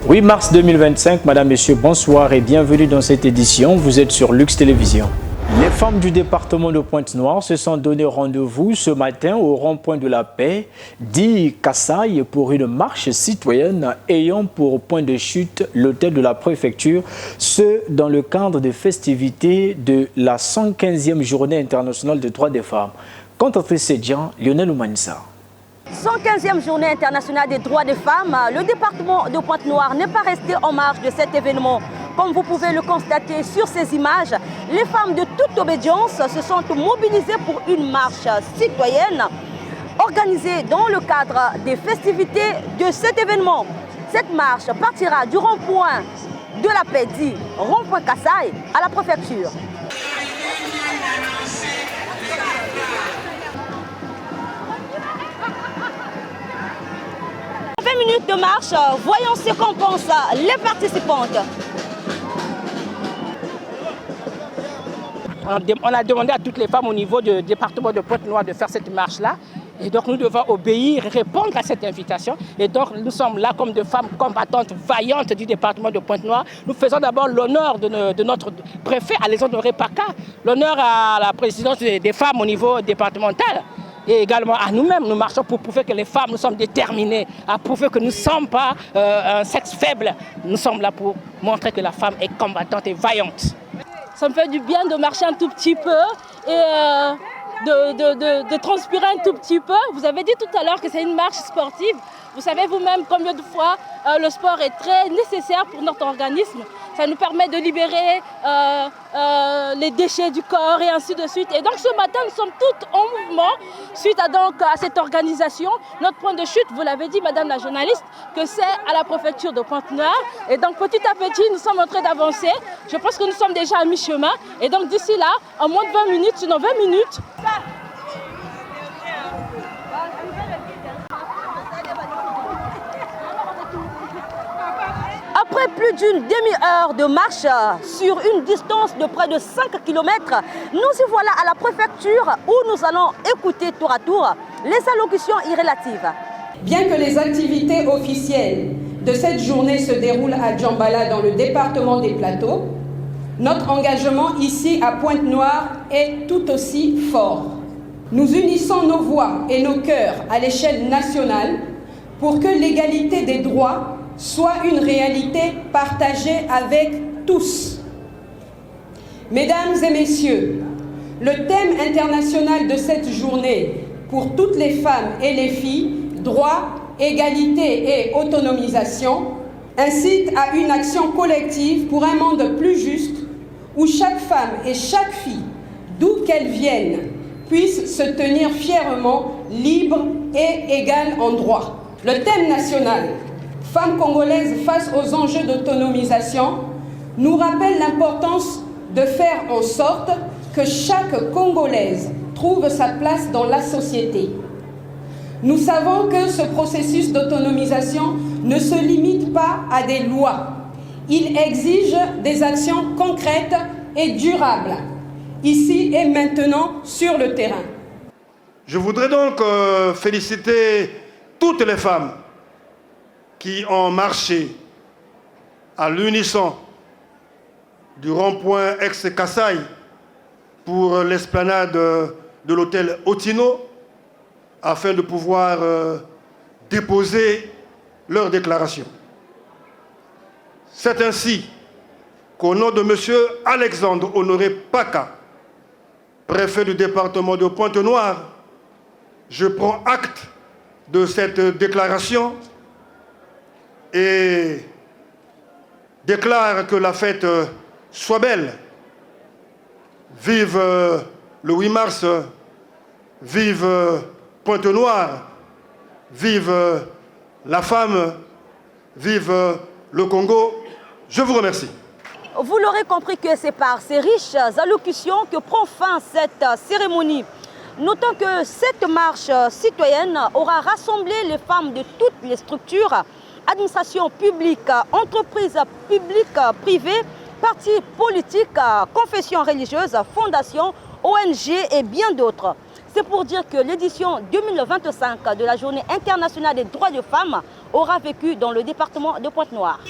8 mars 2025, Madame, Messieurs, bonsoir et bienvenue dans cette édition. Vous êtes sur Lux Télévision. Les femmes du département de Pointe-Noire se sont donné rendez-vous ce matin au rond-point de la paix, dit Kassai, pour une marche citoyenne ayant pour point de chute l'hôtel de la préfecture, ce dans le cadre des festivités de la 115e journée internationale des droits des femmes. Cantatrice Sédian, Lionel Oumanissa. 115e journée internationale des droits des femmes, le département de Pointe-Noire n'est pas resté en marge de cet événement. Comme vous pouvez le constater sur ces images, les femmes de toute obédience se sont mobilisées pour une marche citoyenne organisée dans le cadre des festivités de cet événement. Cette marche partira du rond-point de la paix, dit rond-point Kassai, à la préfecture. 20 minutes de marche, voyons ce qu'en pensent les participantes. On a demandé à toutes les femmes au niveau du département de Pointe-Noire de faire cette marche-là. Et donc nous devons obéir, répondre à cette invitation. Et donc nous sommes là comme des femmes combattantes, vaillantes du département de Pointe-Noire. Nous faisons d'abord l'honneur de notre préfet, Alexandre Paka, l'honneur à la présidence des femmes au niveau départemental. Et également à nous-mêmes, nous marchons pour prouver que les femmes, nous sommes déterminées, à prouver que nous ne sommes pas un sexe faible. Nous sommes là pour montrer que la femme est combattante et vaillante. Ça me fait du bien de marcher un tout petit peu et de transpirer un tout petit peu. Vous avez dit tout à l'heure que c'est une marche sportive. Vous savez vous-même combien de fois le sport est très nécessaire pour notre organisme. Ça nous permet de libérer les déchets du corps et ainsi de suite. Et donc ce matin, nous sommes toutes en mouvement suite à cette organisation. Notre point de chute, vous l'avez dit, Madame la journaliste, que c'est à la préfecture de Pointe-Noire. Et donc petit à petit, nous sommes en train d'avancer. Je pense que nous sommes déjà à mi-chemin. Et donc d'ici là, en moins de 20 minutes, sinon 20 minutes, après plus d'une demi-heure de marche sur une distance de près de 5 km, nous y voilà à la préfecture où nous allons écouter tour à tour les allocutions irrélatives. Bien que les activités officielles de cette journée se déroulent à Djambala dans le département des Plateaux, notre engagement ici à Pointe-Noire est tout aussi fort. Nous unissons nos voix et nos cœurs à l'échelle nationale pour que l'égalité des droits soit une réalité partagée avec tous. Mesdames et messieurs, le thème international de cette journée pour toutes les femmes et les filles, droit, égalité et autonomisation, incite à une action collective pour un monde plus juste où chaque femme et chaque fille, d'où qu'elle vienne, puisse se tenir fièrement libre et égale en droit. Le thème national Femmes congolaises face aux enjeux d'autonomisation nous rappelle l'importance de faire en sorte que chaque Congolaise trouve sa place dans la société. Nous savons que ce processus d'autonomisation ne se limite pas à des lois. Il exige des actions concrètes et durables, ici et maintenant sur le terrain. Je voudrais donc féliciter toutes les femmes qui ont marché à l'unisson du rond-point ex-Kassai pour l'esplanade de l'hôtel Otino afin de pouvoir déposer leur déclaration. C'est ainsi qu'au nom de M. Alexandre Honoré Paka, préfet du département de Pointe-Noire, je prends acte de cette déclaration et déclare que la fête soit belle. Vive le 8 mars, vive Pointe-Noire, vive la femme, vive le Congo. Je vous remercie. Vous l'aurez compris que c'est par ces riches allocutions que prend fin cette cérémonie. Notons que cette marche citoyenne aura rassemblé les femmes de toutes les structures, administration publique, entreprises publiques, privées, partis politiques, confessions religieuses, fondations, ONG et bien d'autres. C'est pour dire que l'édition 2025 de la Journée internationale des droits des femmes aura vécu dans le département de Pointe-Noire.